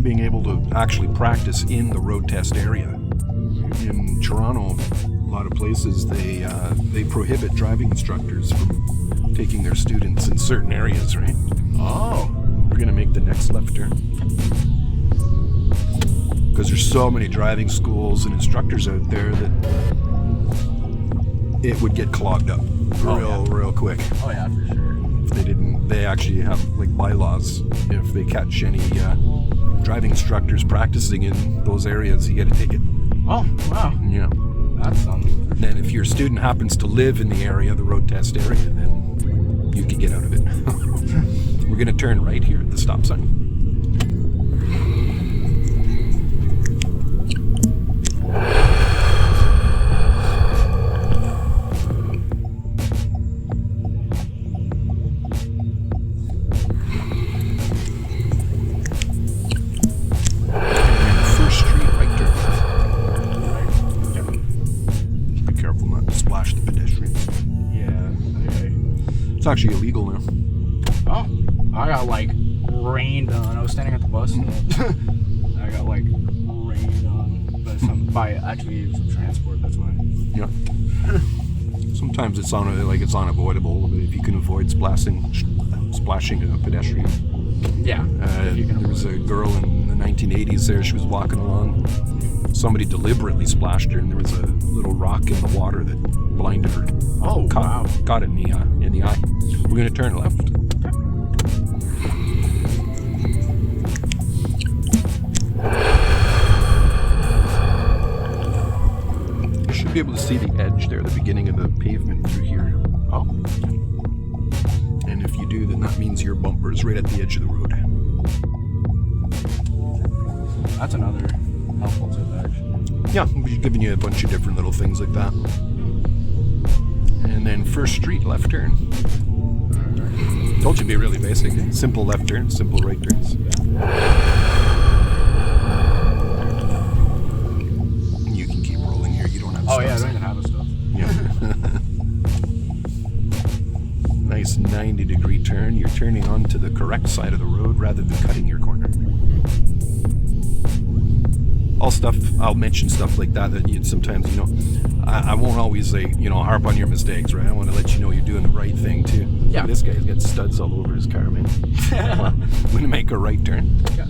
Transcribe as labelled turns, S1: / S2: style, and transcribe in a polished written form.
S1: being able to actually practice in the road test area. In Toronto, a lot of places, they prohibit driving instructors from taking their students in certain areas, right?
S2: Oh.
S1: We're going to make the next left turn. Because there's so many driving schools and instructors out there that it would get clogged up real quick.
S2: Oh yeah, for sure.
S1: If they actually have like bylaws. If they catch any driving instructors practicing in those areas, you get a ticket.
S2: Oh, wow.
S1: Yeah.
S2: That's something.
S1: And then if your student happens to live in the area, the road test area, then you can get out of it. We're going to turn right here at the stop sign. It's actually illegal now.
S2: Oh, I got like rained on. I was standing at the bus and I got like rained on by actually some transport. That's why.
S1: Yeah. Sometimes it's unavoidable if you can avoid splashing a pedestrian.
S2: Yeah.
S1: There was a girl in the 1980s there. She was walking along. Somebody deliberately splashed her, and there was a little rock in the water that blinded her.
S2: Oh, wow.
S1: Got it in the eye. We're going to turn left. You should be able to see the edge there, the beginning of the pavement through here.
S2: Oh.
S1: And if you do, then that means your bumper is right at the edge of the road.
S2: That's another helpful tip, actually.
S1: Yeah, we're giving you a bunch of different little things like that. And then First Street, left turn. Told you it'd be really basic. Simple left turns, simple right turns. You can keep rolling here. You don't have
S2: Oh, yeah, I don't even have a stop.
S1: Yeah. Nice 90-degree turn. You're turning onto the correct side of the road rather than cutting your corner. I'll mention stuff like that sometimes, I won't always harp on your mistakes, right? I want to let you know you're doing the right thing too.
S2: Yeah.
S1: This guy's got studs all over his car, man. I'm going to make a right turn.
S2: Yeah.